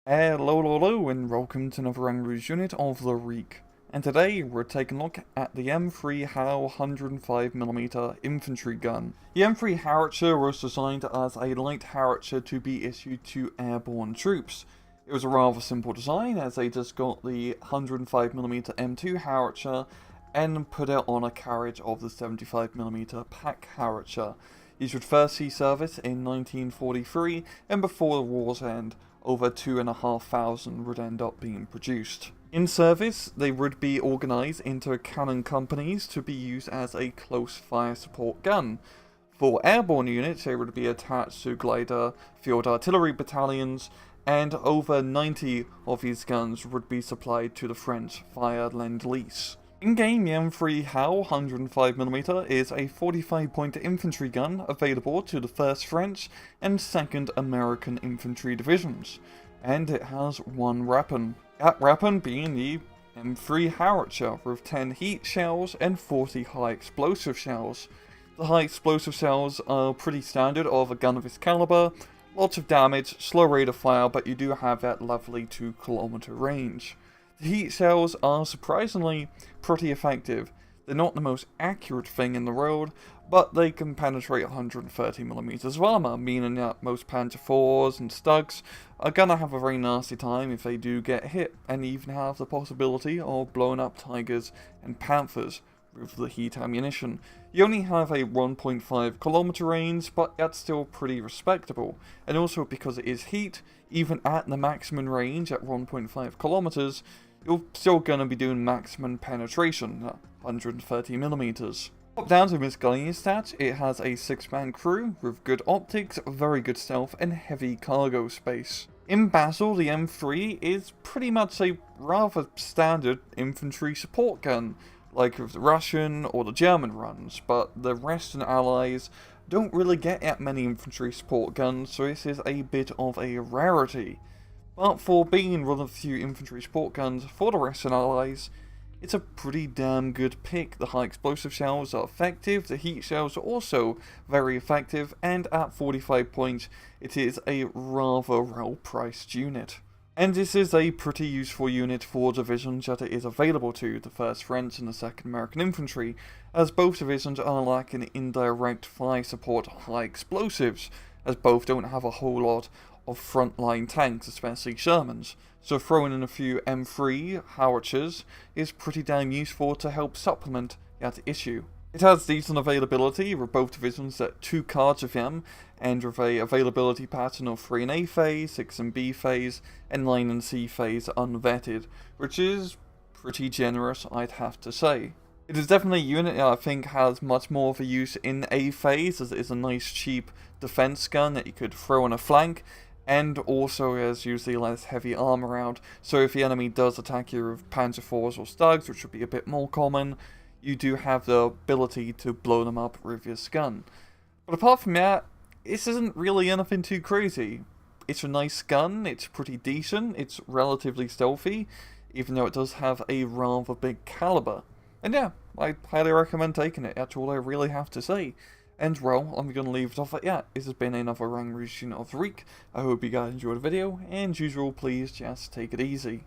Hello, and welcome to another Rangroo's unit of the Reek. And today we're taking a look at the M3 HAL 105mm infantry gun. The M3 Howitzer was designed as a light howitzer to be issued to airborne troops. It was a rather simple design, as they just got the 105mm M2 howitzer and put it on a carriage of the 75mm pack howitzer. These would first see service in 1943, and before the war's end, over 2,500 would end up being produced. In service, they would be organised into cannon companies to be used as a close fire support gun. For airborne units, they would be attached to glider field artillery battalions, and over 90 of these guns would be supplied to the French via Lend-Lease. In-game, the M3 HAL 105mm is a 45-point infantry gun available to the 1st French and 2nd American Infantry Divisions, and it has one weapon. That weapon being the M3 Howitzer with 10 heat shells and 40 high explosive shells. The high explosive shells are pretty standard of a gun of this caliber, lots of damage, slow rate of fire, but you do have that lovely 2-kilometer range. The heat shells are surprisingly pretty effective. They're not the most accurate thing in the world, but they can penetrate 130mm of armor, meaning that most Panzer IVs and Stugs are gonna have a very nasty time if they do get hit, and even have the possibility of blowing up Tigers and Panthers with the heat ammunition. You only have a 1.5 km range, but that's still pretty respectable, and also because it is heat, even at the maximum range at 1.5 km, you're still going to be doing maximum penetration at 130mm. Up down to miscellaneous stats, it has a 6-man crew with good optics, very good stealth, and heavy cargo space. In battle, the M3 is pretty much a rather standard infantry support gun, like with the Russian or the German runs, but the Western allies don't really get that many infantry support guns, so this is a bit of a rarity. But for being one of the few infantry support guns for the Western allies, it's a pretty damn good pick. The high explosive shells are effective, the heat shells are also very effective, and at 45 points, it is a rather well-priced unit. And this is a pretty useful unit for divisions that it is available to, the 1st French and the 2nd American Infantry, as both divisions are lacking in direct fire support high explosives, as both don't have a whole lot of frontline tanks, especially Shermans, so throwing in a few M3 howitzers is pretty damn useful to help supplement that issue. It has decent availability with both divisions at 2 cards of them, and with a availability pattern of 3 in A phase, 6 in B phase, and 9 in C phase unvetted, which is pretty generous, I'd have to say. It is definitely a unit that I think has much more of a use in A phase, as it is a nice cheap defense gun that you could throw on a flank, and also has usually less heavy armor out, so if the enemy does attack you with Panzer IVs or Stugs, which would be a bit more common, you do have the ability to blow them up with this gun. But apart from that, this isn't really anything too crazy. It's a nice gun, it's pretty decent, it's relatively stealthy, even though it does have a rather big caliber. And yeah, I highly recommend taking it, that's all I really have to say. And well, I'm going to leave it off at that. This has been another Rangroo's unit of the week. I hope you guys enjoyed the video, and as usual, please just take it easy.